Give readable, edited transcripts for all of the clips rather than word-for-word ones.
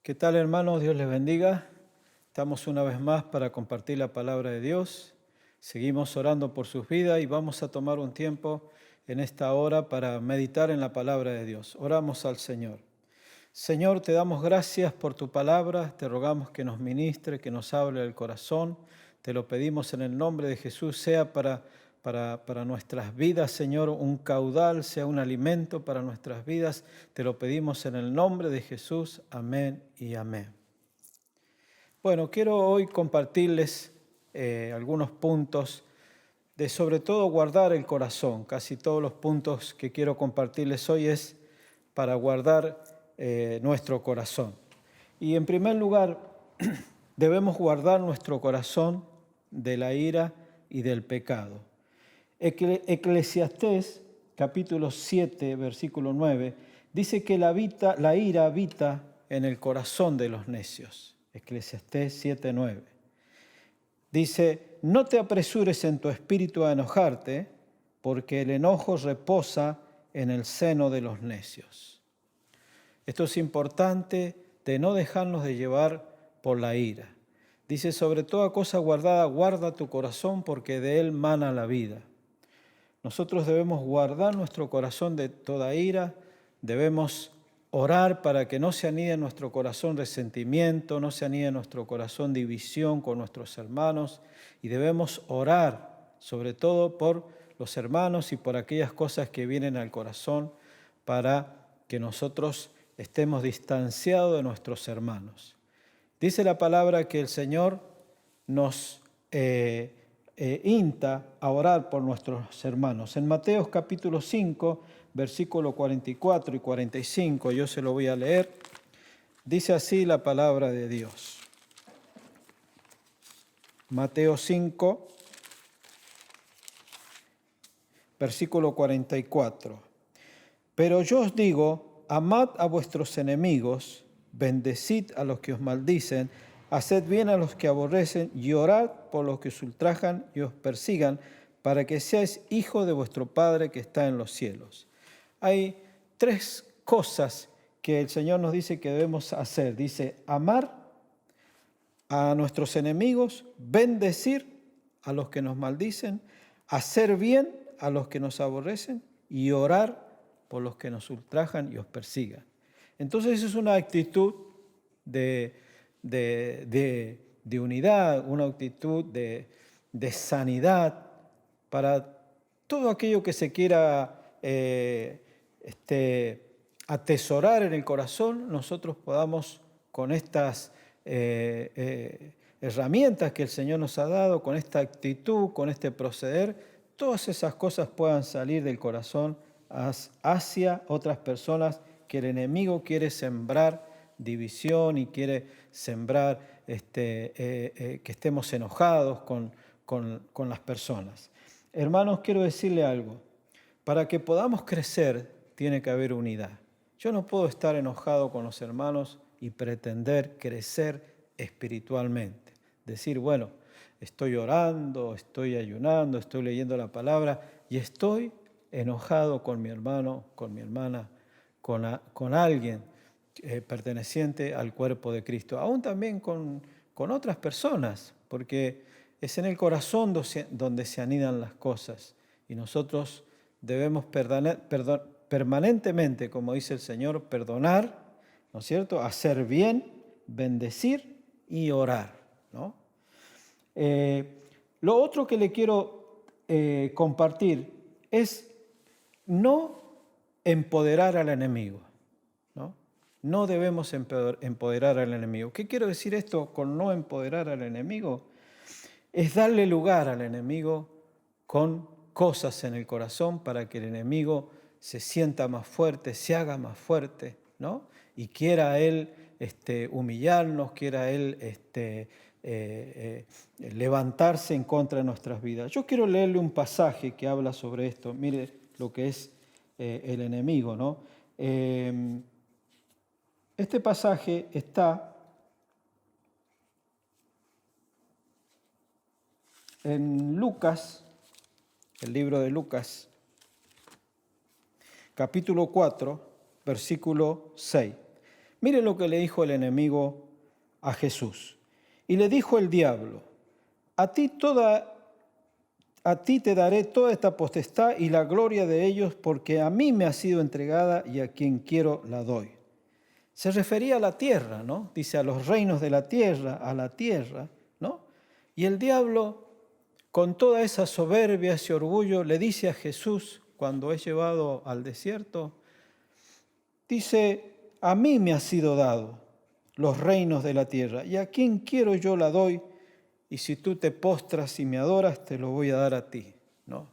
¿Qué tal, hermanos? Dios les bendiga. Estamos una vez más para compartir la palabra de Dios. Seguimos orando por sus vidas y vamos a tomar un tiempo en esta hora para meditar en la palabra de Dios. Oramos al Señor. Señor, te damos gracias por tu palabra. Te rogamos que nos ministre, que nos hable del corazón. Te lo pedimos en el nombre de Jesús, sea para nuestras vidas, Señor, un caudal, sea un alimento para nuestras vidas. Te lo pedimos en el nombre de Jesús. Amén y amén. Bueno, quiero hoy compartirles algunos puntos de sobre todo guardar el corazón. Casi todos los puntos que quiero compartirles hoy es para guardar nuestro corazón. Y en primer lugar, debemos guardar nuestro corazón de la ira y del pecado. Eclesiastés, capítulo 7, versículo 9, dice que la ira habita en el corazón de los necios. Eclesiastés 7, 9. Dice, no te apresures en tu espíritu a enojarte, porque el enojo reposa en el seno de los necios. Esto es importante de no dejarnos de llevar por la ira. Dice, sobre toda cosa guardada, guarda tu corazón, porque de él mana la vida. Nosotros debemos guardar nuestro corazón de toda ira, debemos orar para que no se anide en nuestro corazón resentimiento, no se anide en nuestro corazón división con nuestros hermanos, y debemos orar sobre todo por los hermanos y por aquellas cosas que vienen al corazón para que nosotros estemos distanciados de nuestros hermanos. Dice la palabra que el Señor nos insta a orar por nuestros hermanos. En Mateo capítulo 5, versículo 44 y 45, yo se lo voy a leer, dice así la palabra de Dios. Mateo 5, versículo 44. Pero yo os digo, amad a vuestros enemigos, bendecid a los que os maldicen, haced bien a los que aborrecen y orad por los que os ultrajan y os persigan, para que seáis hijos de vuestro Padre que está en los cielos. Hay tres cosas que el Señor nos dice que debemos hacer. Dice, amar a nuestros enemigos, bendecir a los que nos maldicen, hacer bien a los que nos aborrecen y orar por los que nos ultrajan y os persigan. Entonces es una actitud de unidad, una actitud de sanidad para todo aquello que se quiera atesorar en el corazón. Nosotros podamos con estas herramientas que el Señor nos ha dado, con esta actitud, con este proceder, todas esas cosas puedan salir del corazón hacia otras personas que el enemigo quiere sembrar división y quiere sembrar que estemos enojados con las personas. Hermanos, quiero decirle algo. Para que podamos crecer, tiene que haber unidad. Yo no puedo estar enojado con los hermanos y pretender crecer espiritualmente. Decir, bueno, estoy orando, estoy ayunando, estoy leyendo la palabra y estoy enojado con mi hermano, con mi hermana, con alguien perteneciente al cuerpo de Cristo. Aún también con otras personas, porque es en el corazón donde se anidan las cosas. Y nosotros debemos permanentemente, como dice el Señor, perdonar, ¿no es cierto?, hacer bien, bendecir y orar, ¿no? Lo otro que le quiero compartir es no empoderar al enemigo, ¿no? No debemos empoderar al enemigo. ¿Qué quiero decir esto con no empoderar al enemigo? Es darle lugar al enemigo con cosas en el corazón para que el enemigo se sienta más fuerte, se haga más fuerte, ¿no? Y quiera él humillarnos, quiera él levantarse en contra de nuestras vidas. Yo quiero leerle un pasaje que habla sobre esto. Mire lo que es el enemigo, ¿no? Este pasaje está en Lucas, el libro de Lucas, capítulo 4, versículo 6. Mire lo que le dijo el enemigo a Jesús. Y le dijo el diablo, a ti te daré toda esta potestad y la gloria de ellos, porque a mí me ha sido entregada y a quien quiero la doy. Se refería a la tierra, ¿no? Dice a los reinos de la tierra, a la tierra, ¿no? Y el diablo, con toda esa soberbia, ese orgullo, le dice a Jesús, cuando es llevado al desierto, dice, a mí me ha sido dado los reinos de la tierra, y a quien quiero yo la doy, y si tú te postras y me adoras, te lo voy a dar a ti, ¿no?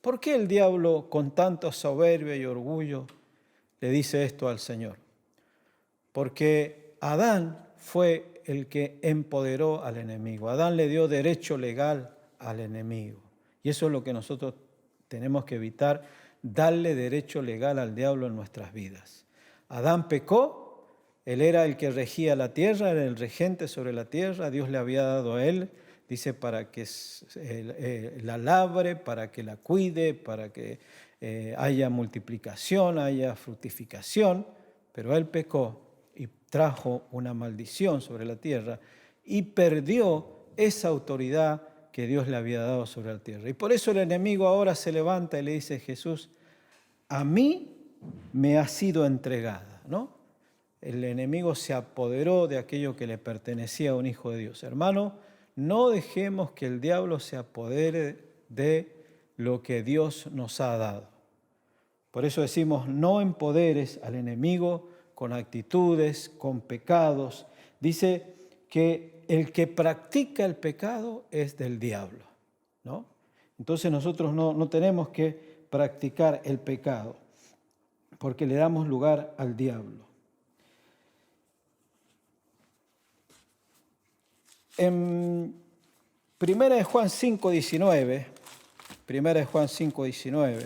¿Por qué el diablo, con tanta soberbia y orgullo, le dice esto al Señor? Porque Adán fue el que empoderó al enemigo. Adán le dio derecho legal al enemigo. Y eso es lo que nosotros tenemos que evitar, darle derecho legal al diablo en nuestras vidas. Adán pecó, él era el que regía la tierra, era el regente sobre la tierra, Dios le había dado a él, dice, para que la labre, para que la cuide, para que haya multiplicación, haya fructificación, pero él pecó y trajo una maldición sobre la tierra y perdió esa autoridad que Dios le había dado sobre la tierra. Y por eso el enemigo ahora se levanta y le dice a Jesús, a mí me ha sido entregada, ¿no? El enemigo se apoderó de aquello que le pertenecía a un hijo de Dios. Hermano, no dejemos que el diablo se apodere de lo que Dios nos ha dado. Por eso decimos, no empoderes al enemigo con actitudes, con pecados. Dice que el que practica el pecado es del diablo, ¿no? Entonces nosotros no tenemos que practicar el pecado, porque le damos lugar al diablo. En 1 de Juan 5:19, 1 de Juan 5:19,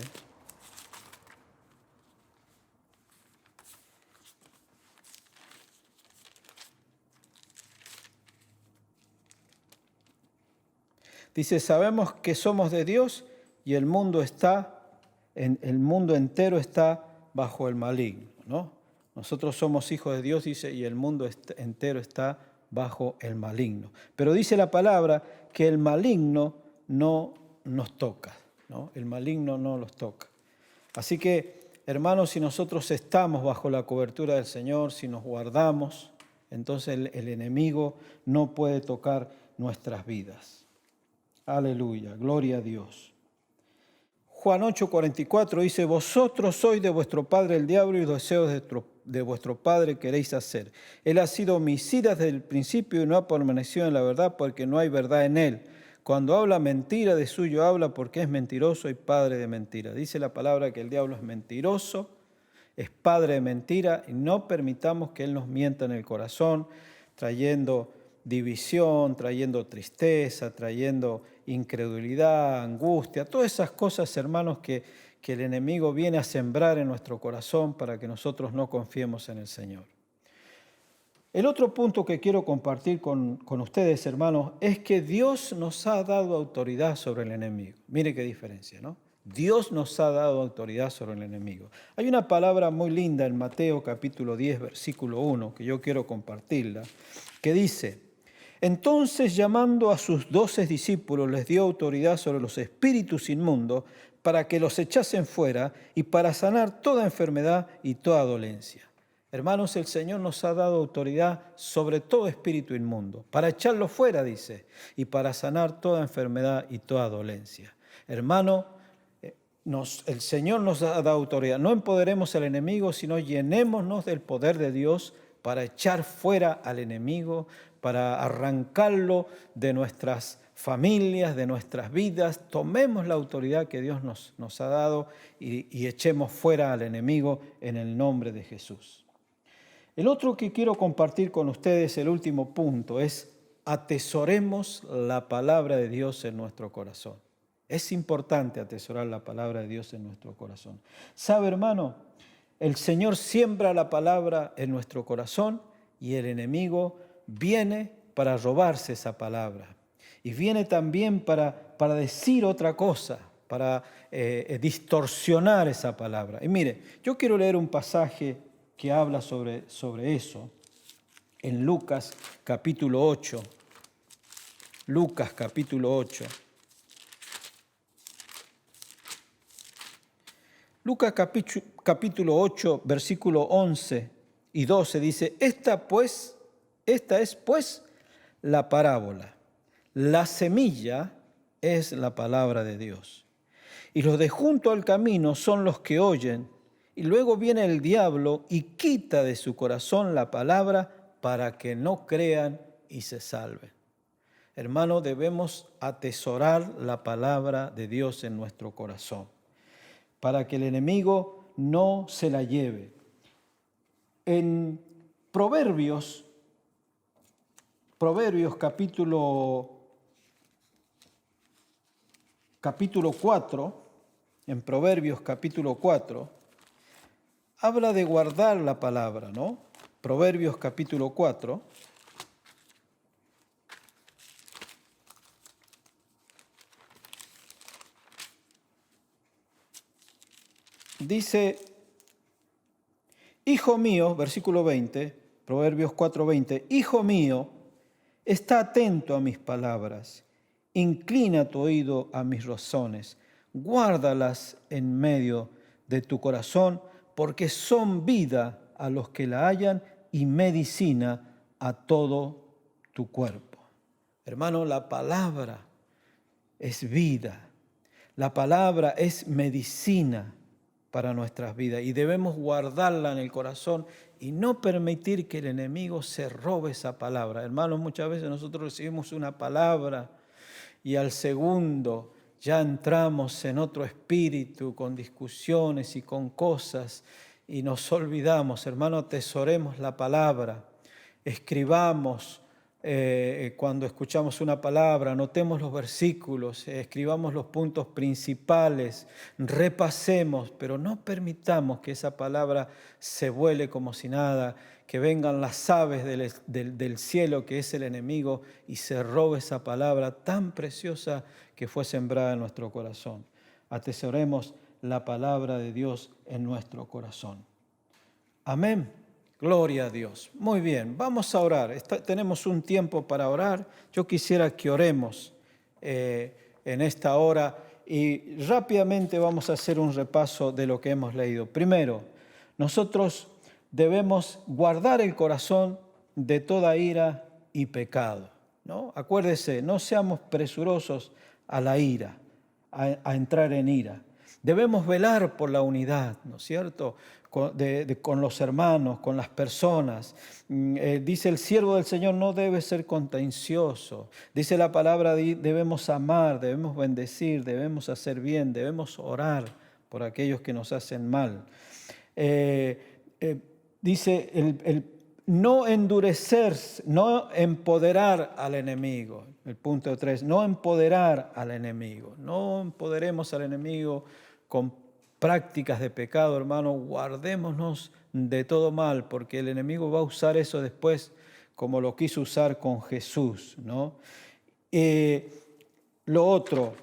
dice, sabemos que somos de Dios y el mundo entero está bajo el maligno, ¿no? Nosotros somos hijos de Dios, dice, y el mundo entero está bajo el maligno. Pero dice la palabra que el maligno no nos toca, ¿no? El maligno no los toca. Así que, hermanos, si nosotros estamos bajo la cobertura del Señor, si nos guardamos, entonces el enemigo no puede tocar nuestras vidas. Aleluya, gloria a Dios. Juan 8:44 dice, vosotros sois de vuestro padre el diablo y los deseos de vuestro padre queréis hacer. Él ha sido homicida desde el principio y no ha permanecido en la verdad porque no hay verdad en él. Cuando habla mentira, de suyo habla porque es mentiroso y padre de mentira. Dice la palabra que el diablo es mentiroso, es padre de mentira, y no permitamos que él nos mienta en el corazón, trayendo división, trayendo tristeza, trayendo incredulidad, angustia, todas esas cosas, hermanos, que el enemigo viene a sembrar en nuestro corazón para que nosotros no confiemos en el Señor. El otro punto que quiero compartir con ustedes, hermanos, es que Dios nos ha dado autoridad sobre el enemigo. Mire qué diferencia, ¿no? Dios nos ha dado autoridad sobre el enemigo. Hay una palabra muy linda en Mateo capítulo 10, versículo 1, que yo quiero compartirla, que dice, entonces llamando a sus 12 discípulos les dio autoridad sobre los espíritus inmundos para que los echasen fuera y para sanar toda enfermedad y toda dolencia. Hermanos, el Señor nos ha dado autoridad sobre todo espíritu inmundo, para echarlo fuera, dice, y para sanar toda enfermedad y toda dolencia. Hermano, el Señor nos ha dado autoridad. No empoderemos al enemigo, sino llenémonos del poder de Dios para echar fuera al enemigo, para arrancarlo de nuestras familias, de nuestras vidas. Tomemos la autoridad que Dios nos ha dado y echemos fuera al enemigo en el nombre de Jesús. El otro que quiero compartir con ustedes, el último punto, es atesoremos la palabra de Dios en nuestro corazón. Es importante atesorar la palabra de Dios en nuestro corazón. ¿Sabe, hermano? El Señor siembra la palabra en nuestro corazón y el enemigo viene para robarse esa palabra. Y viene también para decir otra cosa, para distorsionar esa palabra. Y mire, yo quiero leer un pasaje que habla sobre eso en Lucas capítulo 8. Lucas capítulo 8. Lucas capítulo 8, versículo 11 y 12 dice, esta es pues la parábola. La semilla es la palabra de Dios. Y los de junto al camino son los que oyen, y luego viene el diablo y quita de su corazón la palabra para que no crean y se salven. Hermano, debemos atesorar la palabra de Dios en nuestro corazón, para que el enemigo no se la lleve. En Proverbios capítulo 4, en Proverbios capítulo 4, habla de guardar la palabra, ¿no? Proverbios capítulo 4. Dice, hijo mío, versículo 20, Proverbios 4:20, hijo mío, está atento a mis palabras, inclina tu oído a mis razones, guárdalas en medio de tu corazón, porque son vida a los que la hallan y medicina a todo tu cuerpo. Hermano, la palabra es vida, la palabra es medicina para nuestras vidas y debemos guardarla en el corazón y no permitir que el enemigo se robe esa palabra. Hermanos, muchas veces nosotros recibimos una palabra y al segundo ya entramos en otro espíritu con discusiones y con cosas y nos olvidamos. Hermano, atesoremos la palabra, escribamos. Cuando escuchamos una palabra, anotemos los versículos, escribamos los puntos principales, repasemos, pero no permitamos que esa palabra se vuele como si nada, que vengan las aves del cielo, que es el enemigo, y se robe esa palabra tan preciosa que fue sembrada en nuestro corazón. Atesoremos la palabra de Dios en nuestro corazón. Amén. Gloria a Dios. Muy bien, vamos a orar. Tenemos un tiempo para orar. Yo quisiera que oremos en esta hora y rápidamente vamos a hacer un repaso de lo que hemos leído. Primero, nosotros debemos guardar el corazón de toda ira y pecado, ¿no? Acuérdese, no seamos presurosos a la ira, a entrar en ira. Debemos velar por la unidad, ¿no es cierto?, con los hermanos, con las personas. Dice el siervo del Señor no debe ser contencioso. Dice la palabra, debemos amar, debemos bendecir, debemos hacer bien, debemos orar por aquellos que nos hacen mal. Dice el no endurecer, no empoderar al enemigo. El punto 3, no empoderar al enemigo. No empoderemos al enemigo con prácticas de pecado, hermano. Guardémonos de todo mal, porque el enemigo va a usar eso después como lo quiso usar con Jesús, ¿no? Lo otro,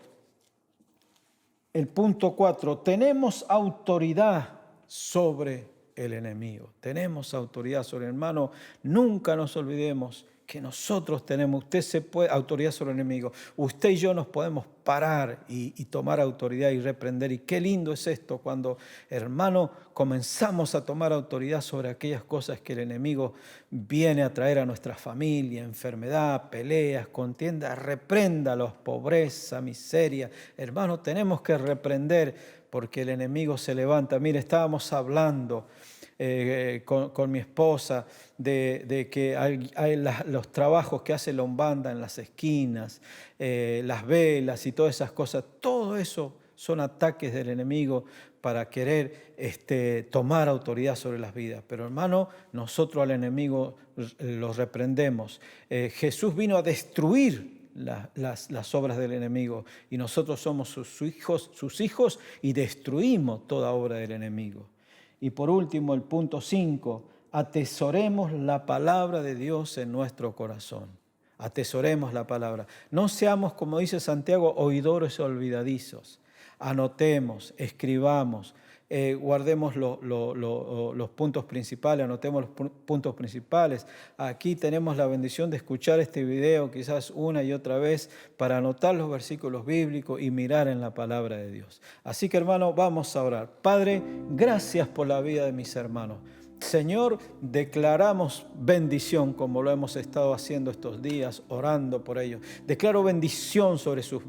el punto 4, tenemos autoridad sobre el enemigo. Tenemos autoridad sobre el hermano. Nunca nos olvidemos que nosotros tenemos, autoridad sobre el enemigo. Usted y yo nos podemos parar y tomar autoridad y reprender. Y qué lindo es esto cuando, hermano, comenzamos a tomar autoridad sobre aquellas cosas que el enemigo viene a traer a nuestra familia, enfermedad, peleas, contiendas. Repréndalos, pobreza, miseria. Hermano, tenemos que reprender porque el enemigo se levanta. Mire, estábamos hablando con mi esposa de que hay los trabajos que hace Lombanda en las esquinas, las velas y todas esas cosas. Todo eso son ataques del enemigo para querer tomar autoridad sobre las vidas. Pero hermano, nosotros al enemigo los reprendemos. Jesús vino a destruir las obras del enemigo y nosotros somos sus hijos y destruimos toda obra del enemigo. Y por último, el punto 5, atesoremos la palabra de Dios en nuestro corazón. Atesoremos la palabra. No seamos, como dice Santiago, oidores olvidadizos. Anotemos, escribamos, guardemos los puntos principales, anotemos los puntos principales. Aquí tenemos la bendición de escuchar este video quizás una y otra vez para anotar los versículos bíblicos y mirar en la palabra de Dios. Así que, hermano, vamos a orar. Padre, gracias por la vida de mis hermanos. Señor, declaramos bendición como lo hemos estado haciendo estos días, orando por ellos. Declaro bendición sobre sus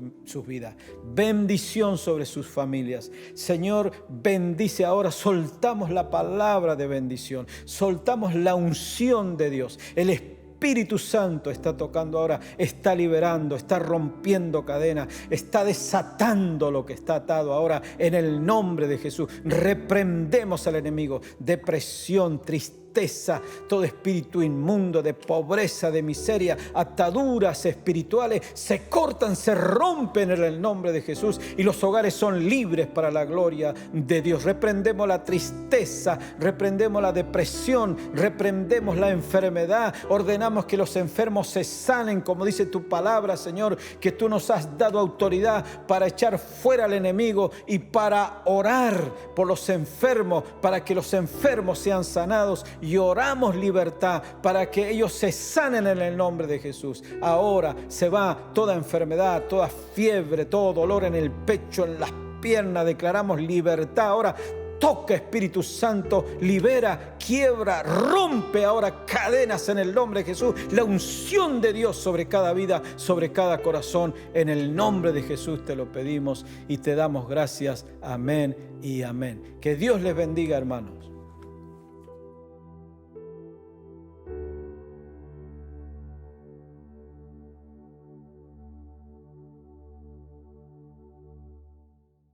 vidas, bendición sobre sus familias. Señor, bendice ahora, soltamos la palabra de bendición, soltamos la unción de Dios. El Espíritu Santo está tocando ahora, está liberando, está rompiendo cadenas, está desatando lo que está atado ahora en el nombre de Jesús. Reprendemos al enemigo, depresión, tristeza, todo espíritu inmundo de pobreza, de miseria, ataduras espirituales se cortan, se rompen en el nombre de Jesús y los hogares son libres para la gloria de Dios. Reprendemos la tristeza, reprendemos la depresión, reprendemos la enfermedad, ordenamos que los enfermos se sanen, como dice tu palabra, Señor, que tú nos has dado autoridad para echar fuera al enemigo y para orar por los enfermos, para que los enfermos sean sanados. Y oramos libertad para que ellos se sanen en el nombre de Jesús. Ahora se va toda enfermedad, toda fiebre, todo dolor en el pecho, en las piernas. Declaramos libertad ahora. Toca, Espíritu Santo, libera, quiebra, rompe ahora cadenas en el nombre de Jesús. La unción de Dios sobre cada vida, sobre cada corazón. En el nombre de Jesús te lo pedimos y te damos gracias. Amén y amén. Que Dios les bendiga, hermanos.